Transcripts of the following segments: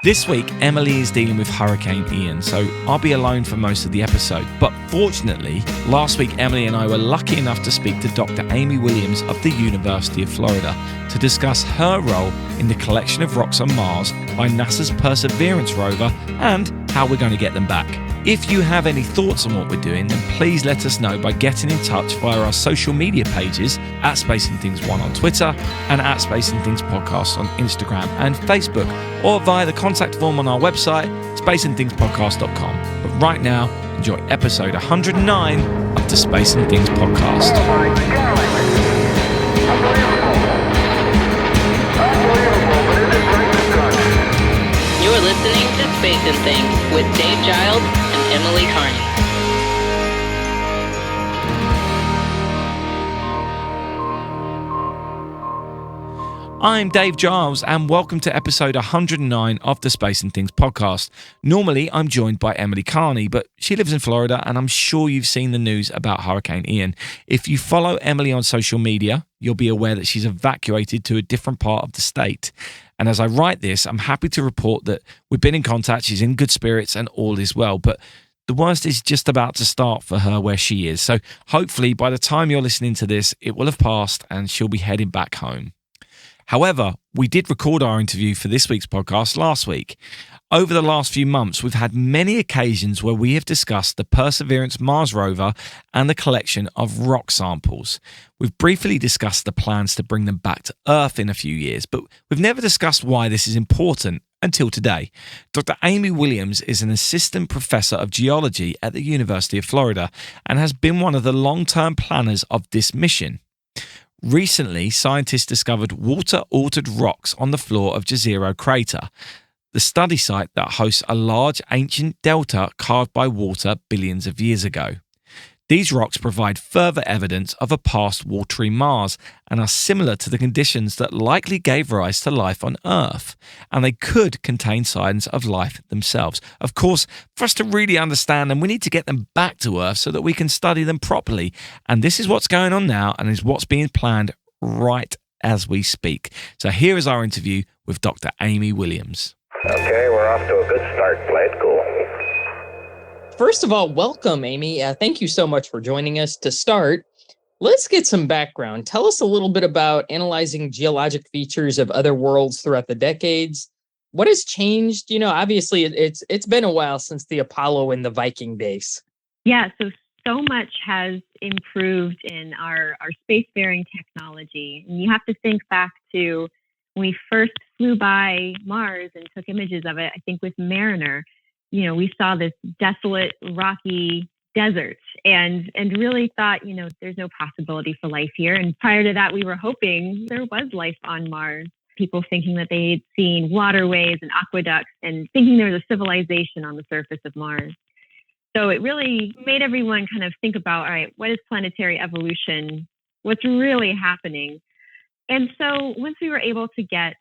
This week, Emily is dealing with Hurricane Ian, so I'll be alone for most of the episode. But fortunately, last week Emily and I were lucky enough to speak to Dr. Amy Williams of the University of Florida to discuss her role in the collection of rocks on Mars by NASA's Perseverance rover and how we're going to get them back. If you have any thoughts on what we're doing, then please let us know by getting in touch via our social media pages at Space and Things 1 on Twitter and at Space and Things Podcast on Instagram and Facebook, or via the contact form on our website, spaceandthingspodcast.com. But right now, enjoy episode 109 of the Space and Things Podcast. Oh my God! Unbelievable, but it is right to touch. You're listening to Space and Things with Dave Giles and Emily Carney. I'm Dave Giles and welcome to episode 109 of the Space and Things podcast. Normally, I'm joined by Emily Carney, but she lives in Florida and I'm sure you've seen the news about Hurricane Ian. If you follow Emily on social media, you'll be aware that she's evacuated to a different part of the state. And as I write this, I'm happy to report that we've been in contact, she's in good spirits and all is well. But the worst is just about to start for her where she is. So hopefully by the time you're listening to this, it will have passed and she'll be heading back home. However, we did record our interview for this week's podcast last week. Over the last few months, we've had many occasions where we have discussed the Perseverance Mars rover and the collection of rock samples. We've briefly discussed the plans to bring them back to Earth in a few years, but we've never discussed why this is important until today. Dr. Amy Williams is an assistant professor of geology at the University of Florida and has been one of the long-term planners of this mission. Recently, scientists discovered water-altered rocks on the floor of Jezero crater, the study site that hosts a large ancient delta carved by water billions of years ago. These rocks provide further evidence of a past watery Mars and are similar to the conditions that likely gave rise to life on Earth, and they could contain signs of life themselves. Of course, for us to really understand them, we need to get them back to Earth so that we can study them properly, and this is what's going on now and is what's being planned right as we speak. So here is our interview with Dr. Amy Williams. Okay, we're off to a good start. Play it cool. First of all, welcome, Amy. Thank you so much for joining us. To start, let's get some background. Tell us a little bit about analyzing geologic features of other worlds throughout the decades. What has changed? You know, obviously, it's been a while since the Apollo and the Viking days. Yeah, so much has improved in our spacefaring technology. And you have to think back to when we first flew by Mars and took images of it, I think with Mariner. You know, we saw this desolate, rocky desert and really thought, you know, there's no possibility for life here. And prior to that, we were hoping there was life on Mars. People thinking that they had seen waterways and aqueducts and thinking there was a civilization on the surface of Mars. So it really made everyone kind of think about, all right, what is planetary evolution? What's really happening? And so once we were able to get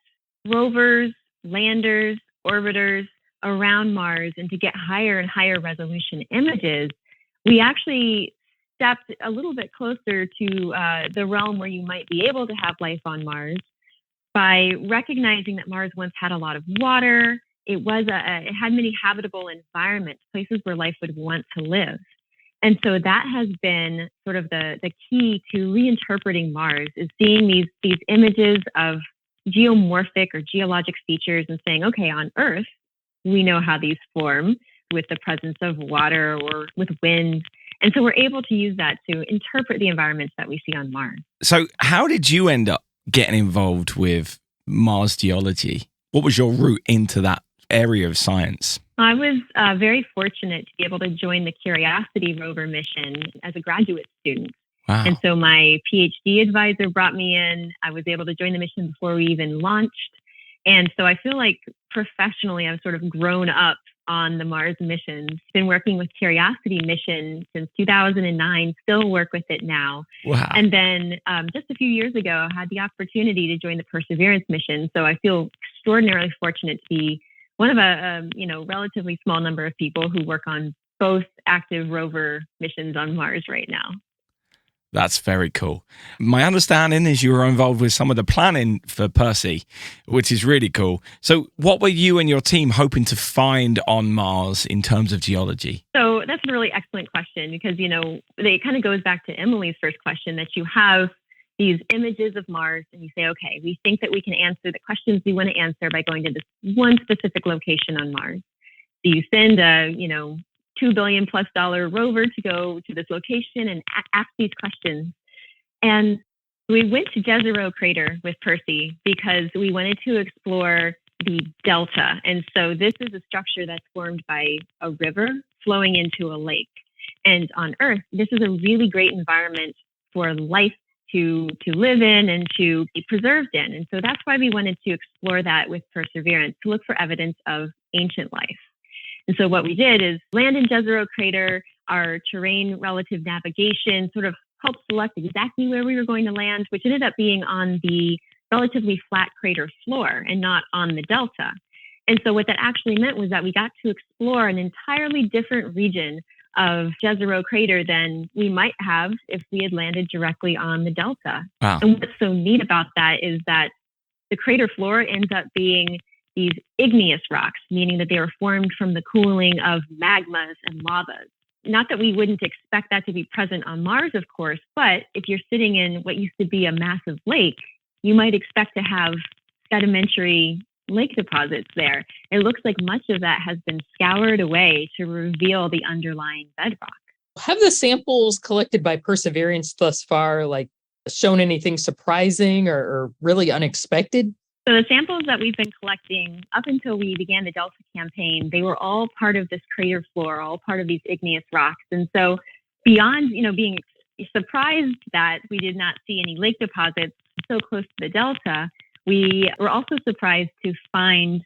rovers, landers, orbiters around Mars and to get higher and higher resolution images, we actually stepped a little bit closer to the realm where you might be able to have life on Mars by recognizing that Mars once had a lot of water. It had many habitable environments, places where life would want to live. And so that has been sort of the key to reinterpreting Mars, is seeing these images of geomorphic or geologic features and saying, okay, on Earth, we know how these form with the presence of water or with wind. And so we're able to use that to interpret the environments that we see on Mars. So how did you end up getting involved with Mars geology? What was your route into that area of science? I was very fortunate to be able to join the Curiosity rover mission as a graduate student. Wow. And so my PhD advisor brought me in. I was able to join the mission before we even launched. And so I feel like professionally, I've sort of grown up on the Mars missions. Been working with Curiosity mission since 2009, still work with it now. Wow. And then just a few years ago, I had the opportunity to join the Perseverance mission. So I feel extraordinarily fortunate to be one of a relatively small number of people who work on both active rover missions on Mars right now. That's very cool. My understanding is you were involved with some of the planning for Percy, which is really cool. So what were you and your team hoping to find on Mars in terms of geology? So that's a really excellent question because, it kind of goes back to Emily's first question that you have these images of Mars and you say, okay, we think that we can answer the questions we want to answer by going to this one specific location on Mars. So you send a, $2 billion+ rover to go to this location and ask these questions. And we went to Jezero Crater with Percy because we wanted to explore the delta. And so this is a structure that's formed by a river flowing into a lake. And on Earth, this is a really great environment for life to live in and to be preserved in. And so that's why we wanted to explore that with Perseverance, to look for evidence of ancient life. And so what we did is land in Jezero Crater. Our terrain relative navigation sort of helped select exactly where we were going to land, which ended up being on the relatively flat crater floor and not on the delta. And so what that actually meant was that we got to explore an entirely different region of Jezero Crater than we might have if we had landed directly on the delta. Wow. And what's so neat about that is that the crater floor ends up being these igneous rocks, meaning that they were formed from the cooling of magmas and lavas. Not that we wouldn't expect that to be present on Mars, of course, but if you're sitting in what used to be a massive lake, you might expect to have sedimentary lake deposits there. It looks like much of that has been scoured away to reveal the underlying bedrock. Have the samples collected by Perseverance thus far, shown anything surprising or really unexpected? So the samples that we've been collecting up until we began the Delta campaign, they were all part of this crater floor, all part of these igneous rocks. And so beyond, being surprised that we did not see any lake deposits so close to the Delta, we were also surprised to find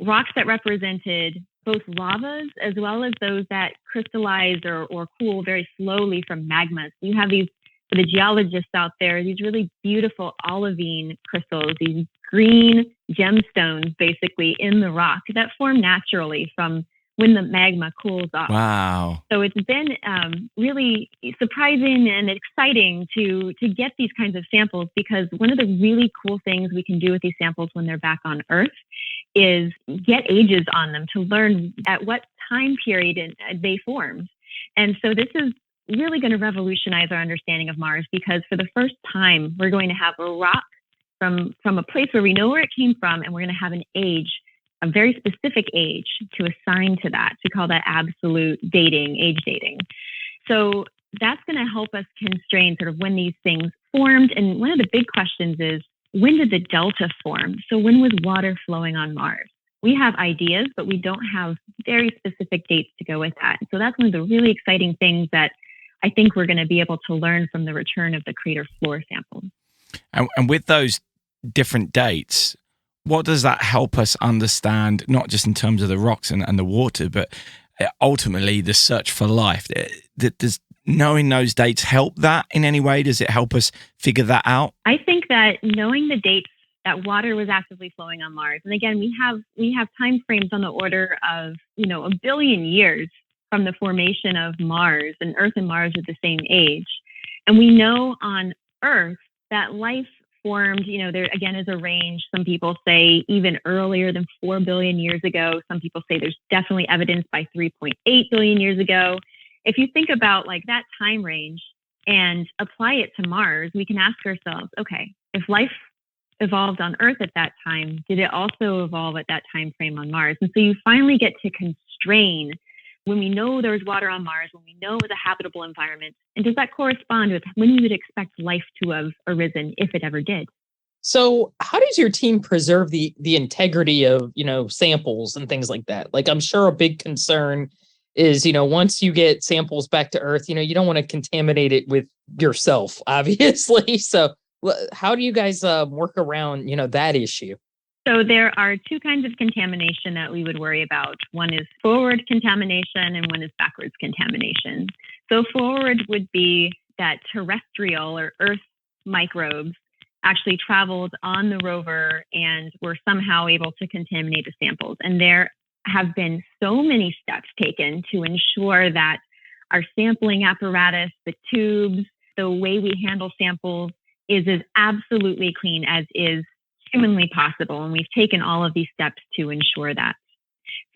rocks that represented both lavas as well as those that crystallize or cool very slowly from magmas. You have these, for the geologists out there, these really beautiful olivine crystals, these green gemstones basically in the rock that form naturally from when the magma cools off. Wow. So it's been really surprising and exciting to get these kinds of samples, because one of the really cool things we can do with these samples when they're back on Earth is get ages on them to learn at what time period they formed. And so this is really going to revolutionize our understanding of Mars, because for the first time, we're going to have a rock from a place where we know where it came from, and we're going to have an age, a very specific age to assign to that. We call that absolute dating, age dating. So that's going to help us constrain sort of when these things formed. And one of the big questions is, when did the delta form? So when was water flowing on Mars? We have ideas, but we don't have very specific dates to go with that. So that's one of the really exciting things that I think we're going to be able to learn from the return of the crater floor samples. And with those different dates, what does that help us understand, not just in terms of the rocks and the water, but ultimately the search for life? Does knowing those dates help that in any way? Does it help us figure that out? I think that knowing the dates that water was actively flowing on Mars, and again, we have time frames on the order of, a billion years from the formation of Mars, and Earth and Mars are the same age. And we know on Earth that life formed, there again is a range. Some people say even earlier than 4 billion years ago. Some people say there's definitely evidence by 3.8 billion years ago. If you think about that time range and apply it to Mars, we can ask ourselves, okay, if life evolved on Earth at that time, did it also evolve at that time frame on Mars? And so you finally get to constrain when we know there's water on Mars, when we know it's a habitable environment, and does that correspond with when you would expect life to have arisen if it ever did? So how does your team preserve the integrity of, samples and things like that? I'm sure a big concern is, once you get samples back to Earth, you don't want to contaminate it with yourself, obviously. So how do you guys work around, that issue? So there are two kinds of contamination that we would worry about. One is forward contamination and one is backwards contamination. So forward would be that terrestrial or Earth microbes actually traveled on the rover and were somehow able to contaminate the samples. And there have been so many steps taken to ensure that our sampling apparatus, the tubes, the way we handle samples is as absolutely clean as is humanly possible. And we've taken all of these steps to ensure that.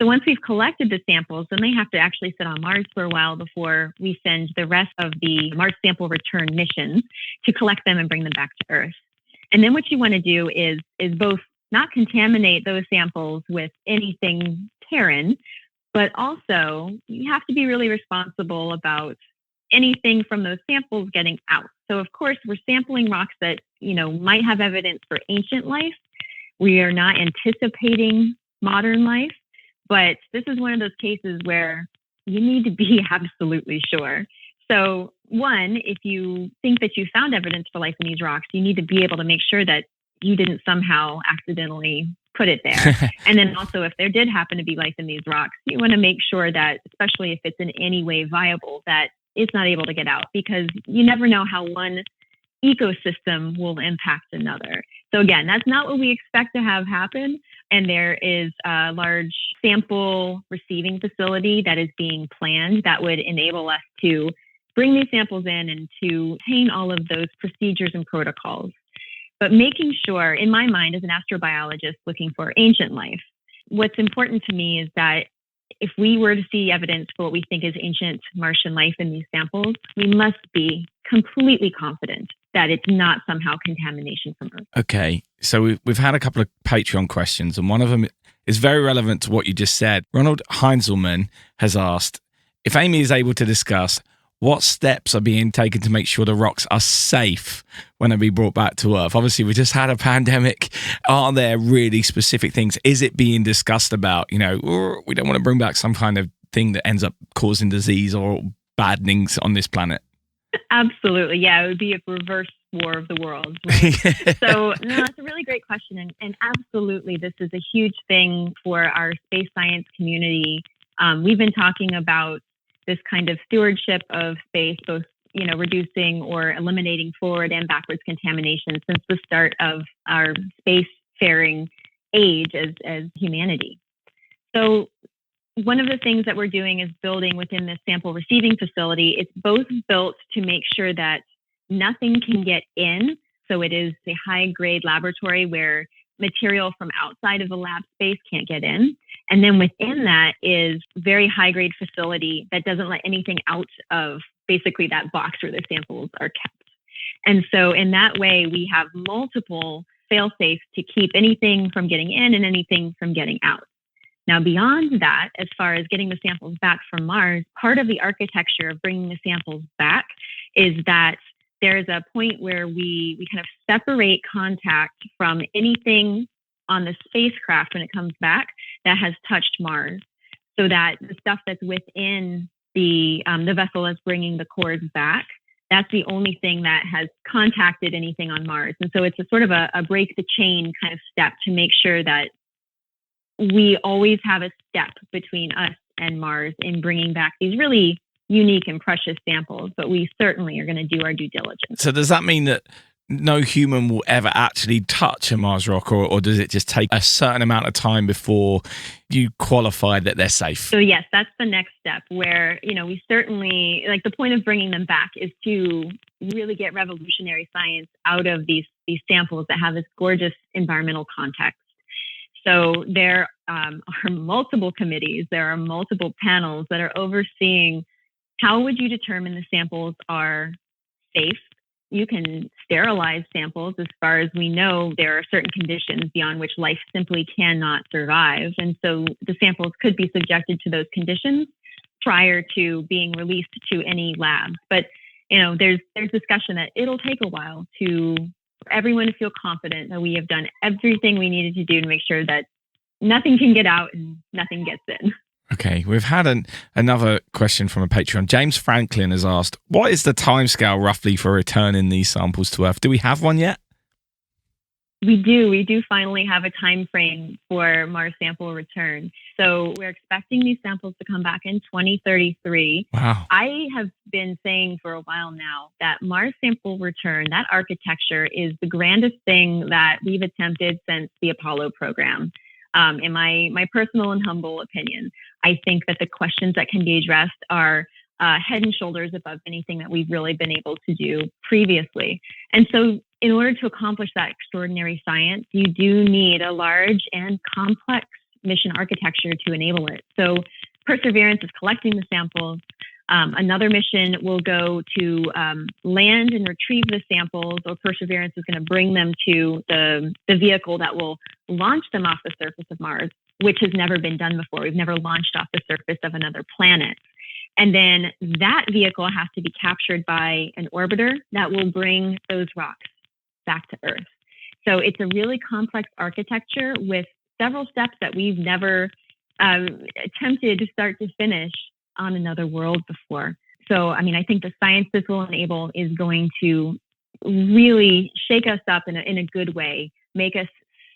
So once we've collected the samples, then they have to actually sit on Mars for a while before we send the rest of the Mars sample return missions to collect them and bring them back to Earth. And then what you want to do is both not contaminate those samples with anything Terran, but also you have to be really responsible about anything from those samples getting out. So of course, we're sampling rocks that, might have evidence for ancient life. We are not anticipating modern life, but this is one of those cases where you need to be absolutely sure. So one, if you think that you found evidence for life in these rocks, you need to be able to make sure that you didn't somehow accidentally put it there. And then also, if there did happen to be life in these rocks, you want to make sure that, especially if it's in any way viable, that it's not able to get out, because you never know how one ecosystem will impact another. So again, that's not what we expect to have happen. And there is a large sample receiving facility that is being planned that would enable us to bring these samples in and to obtain all of those procedures and protocols. But making sure, in my mind, as an astrobiologist looking for ancient life, what's important to me is that if we were to see evidence for what we think is ancient Martian life in these samples, we must be completely confident that it's not somehow contamination from Earth. Okay, so we've had a couple of Patreon questions, and one of them is very relevant to what you just said. Ronald Heinzelman has asked if Amy is able to discuss what steps are being taken to make sure the rocks are safe when they be brought back to Earth. Obviously, we just had a pandemic. Are there really specific things? Is it being discussed about, or we don't want to bring back some kind of thing that ends up causing disease or bad things on this planet? Absolutely. Yeah, it would be a reverse war of the world. Right? So, no, that's a really great question. And absolutely, this is a huge thing for our space science community. We've been talking about this kind of stewardship of space, both, reducing or eliminating forward and backwards contamination since the start of our spacefaring age as humanity. So one of the things that we're doing is building within this sample receiving facility. It's both built to make sure that nothing can get in. So it is a high grade laboratory where material from outside of the lab space can't get in. And then within that is very high grade facility that doesn't let anything out of basically that box where the samples are kept. And so in that way, we have multiple fail safes to keep anything from getting in and anything from getting out. Now, beyond that, as far as getting the samples back from Mars, part of the architecture of bringing the samples back is that there's a point where we kind of separate contact from anything on the spacecraft when it comes back that has touched Mars, so that the stuff that's within the vessel that's bringing the cores back, that's the only thing that has contacted anything on Mars. And so it's a sort of a break the chain kind of step to make sure that we always have a step between us and Mars in bringing back these really unique and precious samples, but we certainly are going to do our due diligence. So does that mean that no human will ever actually touch a Mars rock, or does it just take a certain amount of time before you qualify that they're safe? So yes, that's the next step where, we certainly, like, the point of bringing them back is to really get revolutionary science out of these samples that have this gorgeous environmental context. So there are multiple committees, there are multiple panels that are overseeing how would you determine the samples are safe. You can sterilize samples. As far as we know, there are certain conditions beyond which life simply cannot survive. And so the samples could be subjected to those conditions prior to being released to any labs. But, there's discussion that it'll take a while for everyone to feel confident that we have done everything we needed to do to make sure that nothing can get out and nothing gets in. Okay, we've had another question from a Patreon. James Franklin has asked, what is the timescale roughly for returning these samples to Earth? Do we have one yet? We do finally have a time frame for Mars sample return. So we're expecting these samples to come back in 2033. Wow. I have been saying for a while now that Mars sample return, that architecture is the grandest thing that we've attempted since the Apollo program. In my personal and humble opinion, I think that the questions that can be addressed are head and shoulders above anything that we've really been able to do previously. And so in order to accomplish that extraordinary science, you do need a large and complex mission architecture to enable it. So Perseverance is collecting the samples. Another mission will go to land and retrieve the samples, or Perseverance is going to bring them to the vehicle that will launch them off the surface of Mars, which has never been done before. We've never launched off the surface of another planet. And then that vehicle has to be captured by an orbiter that will bring those rocks back to Earth. So it's a really complex architecture with several steps that we've never attempted to start to finish on another world before. So, I mean, I think the science this will enable is going to really shake us up in a good way, make us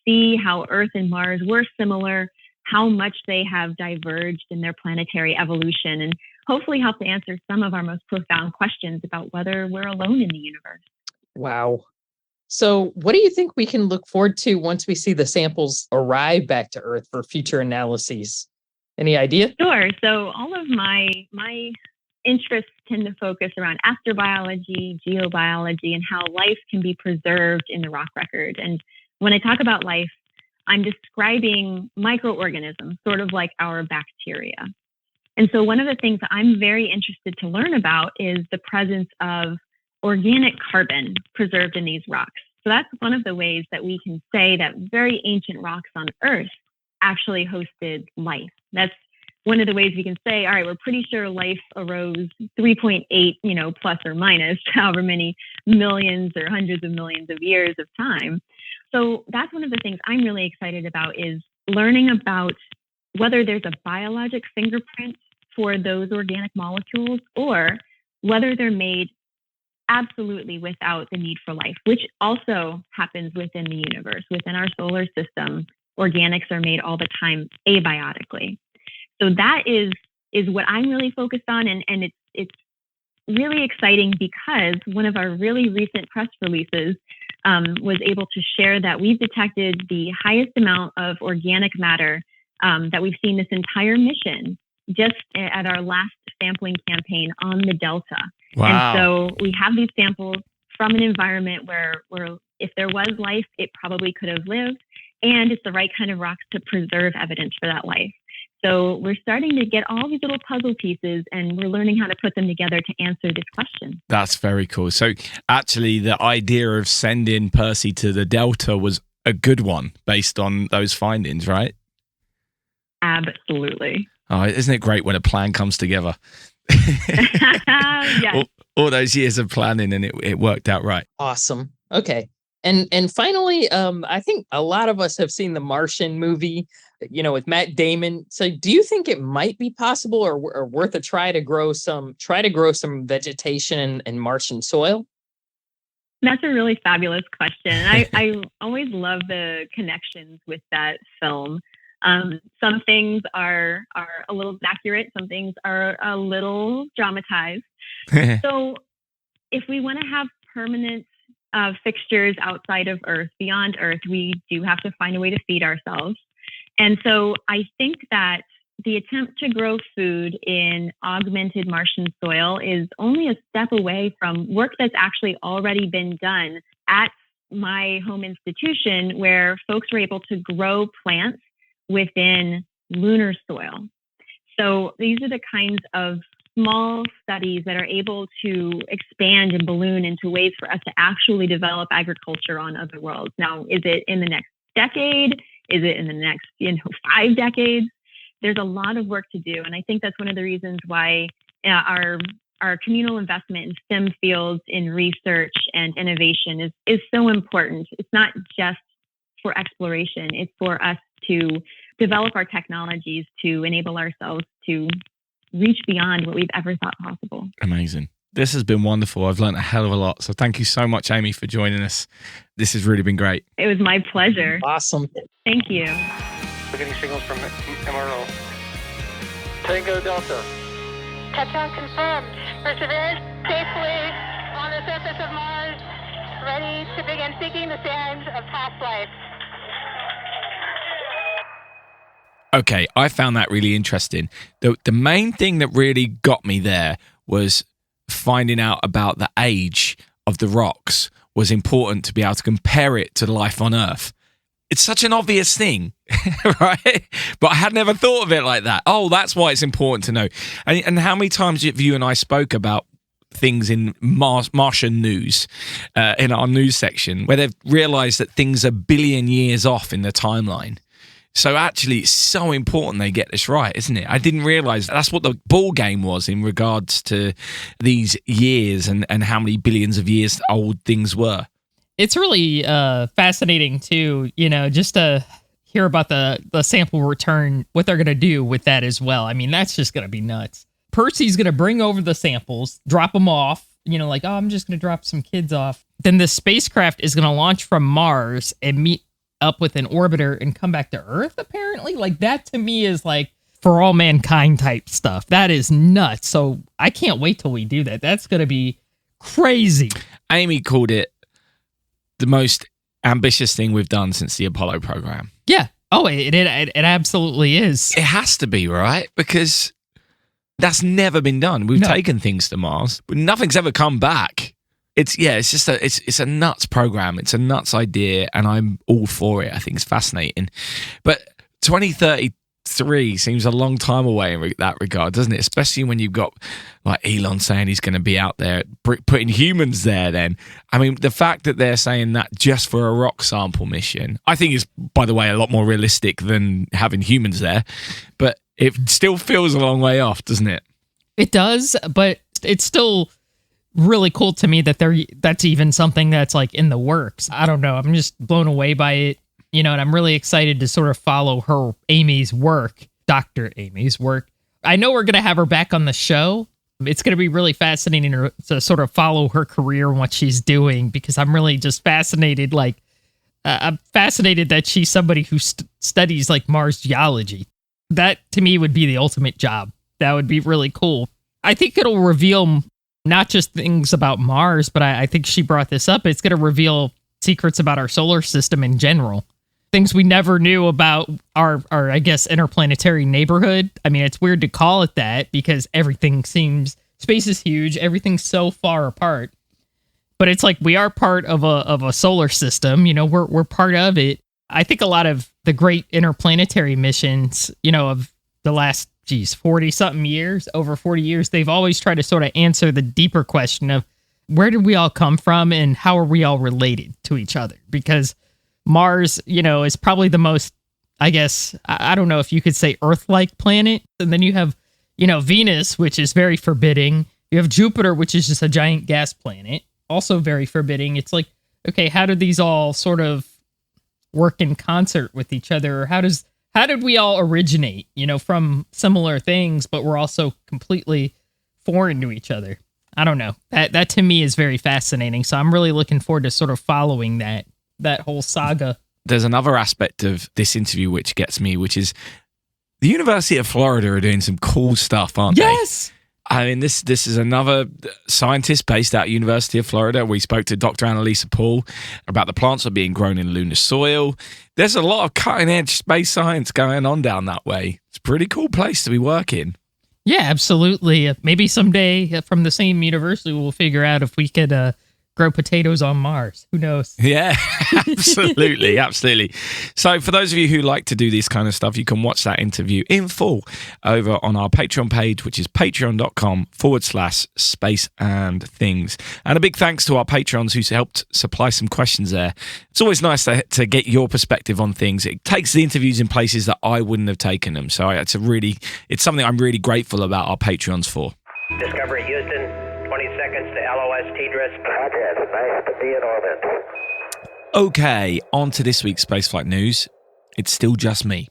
see how Earth and Mars were similar, how much they have diverged in their planetary evolution, and hopefully help to answer some of our most profound questions about whether we're alone in the universe. Wow. So what do you think we can look forward to once we see the samples arrive back to Earth for future analyses? Any idea? Sure. So all of my interests tend to focus around astrobiology, geobiology, and how life can be preserved in the rock record. And when I talk about life, I'm describing microorganisms, sort of like our bacteria. And so one of the things that I'm very interested to learn about is the presence of organic carbon preserved in these rocks. So that's one of the ways that we can say that very ancient rocks on Earth actually hosted life. That's one of the ways we can say, all right, we're pretty sure life arose 3.8, plus or minus however many millions or hundreds of millions of years of time. So that's one of the things I'm really excited about, is learning about whether there's a biologic fingerprint for those organic molecules, or whether they're made absolutely without the need for life, which also happens within the universe. Within our solar system, organics are made all the time abiotically. So that is what I'm really focused on, and it's really exciting because one of our really recent press releases was able to share that we've detected the highest amount of organic matter that we've seen this entire mission just at our last sampling campaign on the Delta. Wow. And so we have these samples from an environment where if there was life, it probably could have lived, and it's the right kind of rocks to preserve evidence for that life. So we're starting to get all these little puzzle pieces, and we're learning how to put them together to answer this question. That's very cool. So actually the idea of sending Percy to the Delta was a good one based on those findings, right? Absolutely. Oh, isn't it great when a plan comes together? Yes. all those years of planning, and it worked out right. Awesome. Okay. And finally, I think a lot of us have seen the Martian movie, with Matt Damon. So do you think it might be possible or worth a try to grow some vegetation in Martian soil? That's a really fabulous question. I always love the connections with that film. Some things are a little accurate. Some things are a little dramatized. So if we want to have permanent fixtures outside of Earth, beyond Earth, we do have to find a way to feed ourselves. And so I think that the attempt to grow food in augmented Martian soil is only a step away from work that's actually already been done at my home institution, where folks were able to grow plants within lunar soil. So these are the kinds of small studies that are able to expand and balloon into ways for us to actually develop agriculture on other worlds. Now, is it in the next decade? Is it in the next 5 decades? There's a lot of work to do. And I think that's one of the reasons why our communal investment in STEM fields, in research and innovation is so important. It's not just for exploration. It's for us to develop our technologies to enable ourselves to reach beyond what we've ever thought possible. Amazing. This has been wonderful. I've learned a hell of a lot. So thank you so much, Amy, for joining us. This has really been great. It was my pleasure. Awesome. Thank you. We're getting signals from MRO. Tango Delta. Touchdown confirmed. Perseverance safely on the surface of Mars, ready to begin seeking the signs of past life. Okay, I found that really interesting. The main thing that really got me there was finding out about the age of the rocks was important to be able to compare it to life on Earth. It's such an obvious thing, right? But I had never thought of it like that. Oh, that's why it's important to know. And how many times have you and I spoke about things in Martian news in our news section where they've realized that things are billion years off in the timeline? So actually, it's so important they get this right, isn't it? I didn't realize that's what the ball game was in regards to these years and how many billions of years old things were. It's really fascinating too, just to hear about the sample return, what they're going to do with that as well. I mean, that's just going to be nuts. Percy's going to bring over the samples, drop them off, like, oh, I'm just going to drop some kids off. Then the spacecraft is going to launch from Mars and meet up with an orbiter and come back to Earth, apparently. Like, that to me is like for all mankind type stuff. That is nuts. So I can't wait till we do that. That's going to be crazy. Amy called it the most ambitious thing we've done since the Apollo program. Yeah. Oh, it absolutely is. It has to be, right? Because that's never been done. We've taken things to Mars, but nothing's ever come back. It's just it's a nuts program. It's a nuts idea, and I'm all for it. I think it's fascinating. But 2033 seems a long time away in that regard, doesn't it? Especially when you've got like Elon saying he's going to be out there putting humans there. Then, I mean, the fact that they're saying that just for a rock sample mission, I think is, by the way, a lot more realistic than having humans there. But it still feels a long way off, doesn't it? It does, but it's still really cool to me that that's even something that's like in the works. I don't know. I'm just blown away by it, and I'm really excited to sort of follow Amy's work, Dr. Amy's work. I know we're going to have her back on the show. It's going to be really fascinating to sort of follow her career and what she's doing, because I'm really just fascinated. Like, I'm fascinated that she's somebody who studies like Mars geology. That to me would be the ultimate job. That would be really cool. I think it'll reveal not just things about Mars, but I think she brought this up. It's going to reveal secrets about our solar system in general. Things we never knew about our, I guess, interplanetary neighborhood. I mean, it's weird to call it that because space is huge. Everything's so far apart. But it's like we are part of a solar system. We're part of it. I think a lot of the great interplanetary missions, of the last 40-something years, over 40 years, they've always tried to sort of answer the deeper question of where did we all come from and how are we all related to each other? Because Mars, is probably the most, I guess, I don't know if you could say Earth-like planet. And then you have, Venus, which is very forbidding. You have Jupiter, which is just a giant gas planet, also very forbidding. It's like, okay, how do these all sort of work in concert with each other? How did we all originate, from similar things, but we're also completely foreign to each other? I don't know. That to me is very fascinating. So I'm really looking forward to sort of following that whole saga. There's another aspect of this interview which gets me, which is the University of Florida are doing some cool stuff, aren't they? Yes. I mean, this is another scientist based out of University of Florida. We spoke to Dr. Annalisa Paul about the plants that are being grown in lunar soil. There's a lot of cutting-edge space science going on down that way. It's a pretty cool place to be working. Yeah, absolutely. Maybe someday from the same university we'll figure out if we could grow potatoes on Mars. Who knows? Yeah, absolutely. Absolutely. So for those of you who like to do this kind of stuff, you can watch that interview in full over on our Patreon page, which is patreon.com/space and things. And a big thanks to our patrons who's helped supply some questions there. It's always nice to get your perspective on things. It takes the interviews in places that I wouldn't have taken them. So it's something I'm really grateful about our Patreons for. Discovery Houston, 20 seconds to LOS TDRS. Roger, nice to be in orbit. Okay, on to this week's spaceflight news. It's still just me.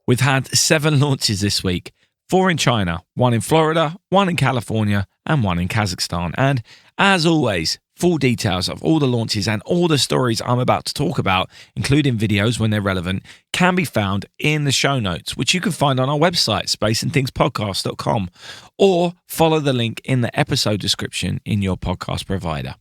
We've had 7 launches this week, 4 in China, 1 in Florida, 1 in California, and 1 in Kazakhstan. And as always, full details of all the launches and all the stories I'm about to talk about, including videos when they're relevant, can be found in the show notes, which you can find on our website, spaceandthingspodcast.com, or follow the link in the episode description in your podcast provider.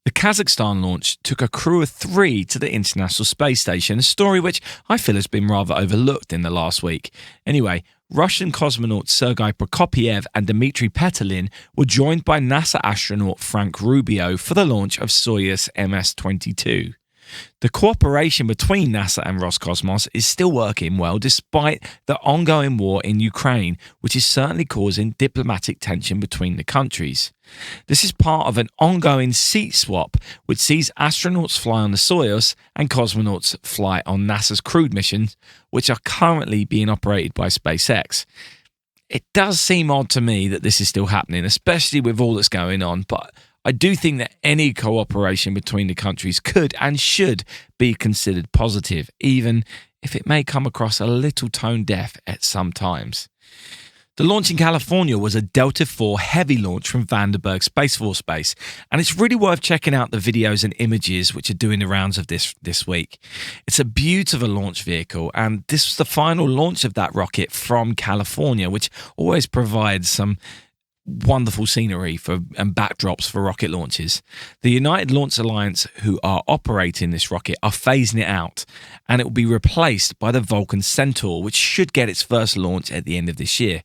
The Kazakhstan launch took a crew of 3 to the International Space Station, a story which I feel has been rather overlooked in the last week. Anyway, Russian cosmonauts Sergei Prokopyev and Dmitry Petelin were joined by NASA astronaut Frank Rubio for the launch of Soyuz MS-22. The cooperation between NASA and Roscosmos is still working well despite the ongoing war in Ukraine, which is certainly causing diplomatic tension between the countries. This is part of an ongoing seat swap, which sees astronauts fly on the Soyuz and cosmonauts fly on NASA's crewed missions, which are currently being operated by SpaceX. It does seem odd to me that this is still happening, especially with all that's going on, but I do think that any cooperation between the countries could and should be considered positive, even if it may come across a little tone deaf at some times. The launch in California was a Delta IV Heavy launch from Vandenberg Space Force Base, and it's really worth checking out the videos and images which are doing the rounds of this week. It's a beautiful launch vehicle, and this was the final launch of that rocket from California, which always provides some wonderful scenery and backdrops for rocket launches. The United Launch Alliance, who are operating this rocket, are phasing it out, and it will be replaced by the Vulcan Centaur, which should get its first launch at the end of this year.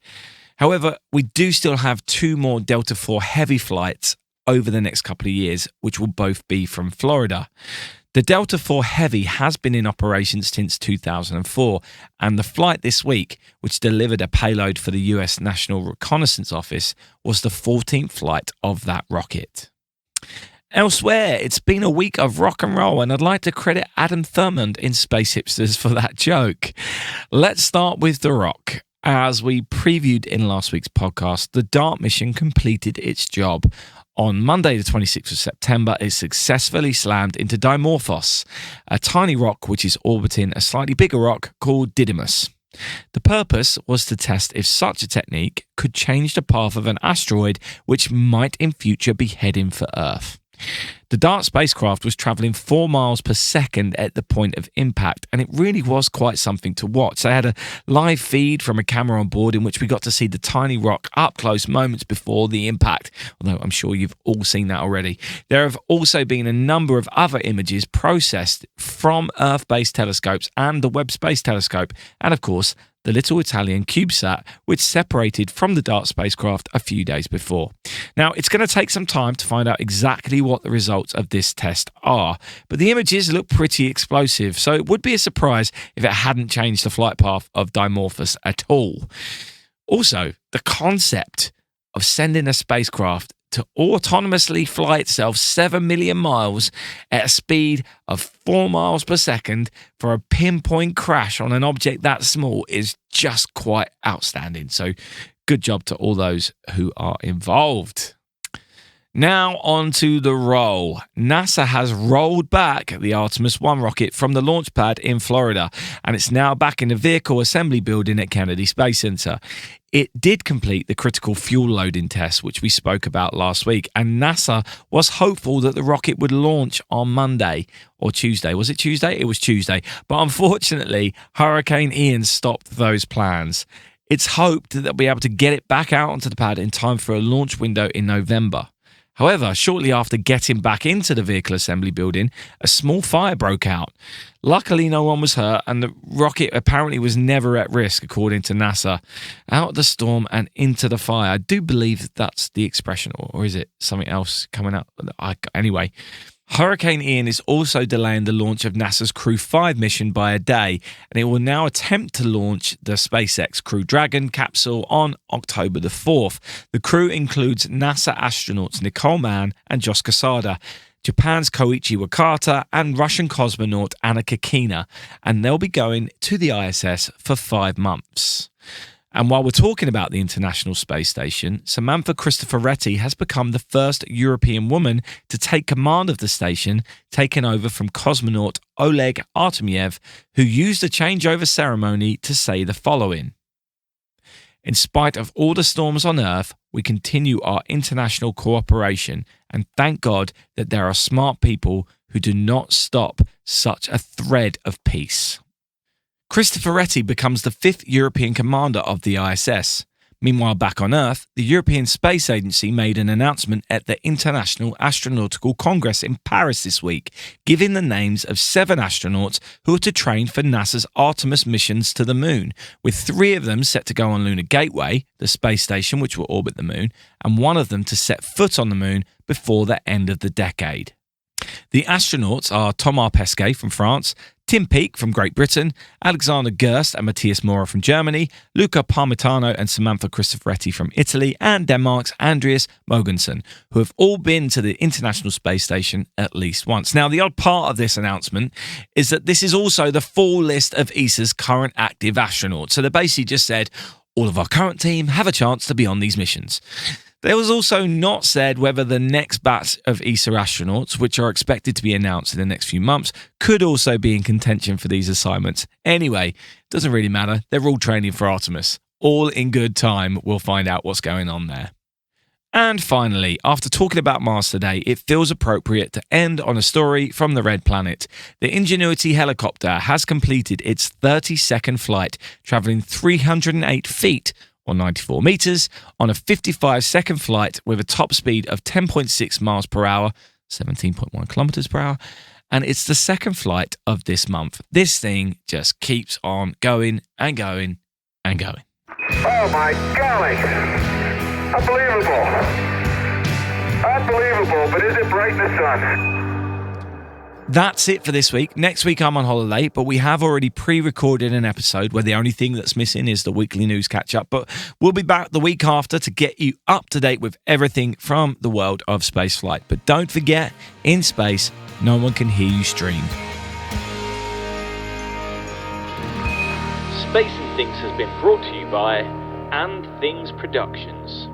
However, we do still have 2 more Delta IV Heavy flights over the next couple of years, which will both be from Florida. The Delta IV Heavy has been in operation since 2004, and the flight this week, which delivered a payload for the US National Reconnaissance Office, was the 14th flight of that rocket. Elsewhere, it's been a week of rock and roll, and I'd like to credit Adam Thurmond in Space Hipsters for that joke. Let's start with The Rock. As we previewed in last week's podcast, the DART mission completed its job. On Monday, the 26th of September, it successfully slammed into Dimorphos, a tiny rock which is orbiting a slightly bigger rock called Didymos. The purpose was to test if such a technique could change the path of an asteroid which might in future be heading for Earth. The DART spacecraft was travelling 4 miles per second at the point of impact, and it really was quite something to watch. They had a live feed from a camera on board in which we got to see the tiny rock up close moments before the impact, although I'm sure you've all seen that already. There have also been a number of other images processed from Earth-based telescopes and the Webb Space Telescope, and of course, the little Italian CubeSat, which separated from the DART spacecraft a few days before. Now, it's going to take some time to find out exactly what the results of this test are, but the images look pretty explosive, so it would be a surprise if it hadn't changed the flight path of Dimorphos at all. Also, the concept of sending a spacecraft to autonomously fly itself 7 million miles at a speed of 4 miles per second for a pinpoint crash on an object that small is just quite outstanding. So good job to all those who are involved. Now on to the roll. NASA has rolled back the Artemis 1 rocket from the launch pad in Florida, and it's now back in the vehicle assembly building at Kennedy Space Center. It did complete the critical fuel loading test, which we spoke about last week, and NASA was hopeful that the rocket would launch on Monday or Tuesday. Was it Tuesday? It was Tuesday. But unfortunately, Hurricane Ian stopped those plans. It's hoped that they'll be able to get it back out onto the pad in time for a launch window in November. However, shortly after getting back into the vehicle assembly building, a small fire broke out. Luckily, no one was hurt, and the rocket apparently was never at risk, according to NASA. Out of the storm and into the fire. I do believe that's the expression, or is it something else coming out? Anyway, Hurricane Ian is also delaying the launch of NASA's Crew 5 mission by a day, and it will now attempt to launch the SpaceX Crew Dragon capsule on October the 4th. The crew includes NASA astronauts Nicole Mann and Josh Cassada, Japan's Koichi Wakata, and Russian cosmonaut Anna Kikina, and they'll be going to the ISS for 5 months. And while we're talking about the International Space Station, Samantha Cristoforetti has become the first European woman to take command of the station, taking over from cosmonaut Oleg Artemyev, who used a changeover ceremony to say the following: "In spite of all the storms on Earth, we continue our international cooperation, and thank God that there are smart people who do not stop such a thread of peace." Cristoforetti becomes the 5th European commander of the ISS. Meanwhile, back on Earth, the European Space Agency made an announcement at the International Astronautical Congress in Paris this week, giving the names of 7 astronauts who are to train for NASA's Artemis missions to the moon, with 3 of them set to go on Lunar Gateway, the space station which will orbit the moon, and 1 of them to set foot on the moon before the end of the decade. The astronauts are Thomas Pesquet from France, Tim Peake from Great Britain, Alexander Gerst and Matthias Maurer from Germany, Luca Parmitano and Samantha Cristoforetti from Italy, and Denmark's Andreas Mogensen, who have all been to the International Space Station at least once. Now, the odd part of this announcement is that this is also the full list of ESA's current active astronauts. So they basically just said, all of our current team have a chance to be on these missions. There was also not said whether the next batch of ESA astronauts, which are expected to be announced in the next few months, could also be in contention for these assignments. Anyway, doesn't really matter. They're all training for Artemis. All in good time, we'll find out what's going on there. And finally, after talking about Mars today, it feels appropriate to end on a story from the Red Planet. The Ingenuity Helicopter has completed its 32nd flight, travelling 308 feet, or 94 meters, on a 55-second flight with a top speed of 10.6 miles per hour, 17.1 kilometers per hour, and it's the second flight of this month. This thing just keeps on going and going and going. Oh my golly! Unbelievable! Unbelievable, but is it bright in the sun? That's it for this week. Next week I'm on holiday, but we have already pre-recorded an episode where the only thing that's missing is the weekly news catch-up. But we'll be back the week after to get you up to date with everything from the world of spaceflight. But don't forget, in space, no one can hear you stream. Space and Things has been brought to you by And Things Productions.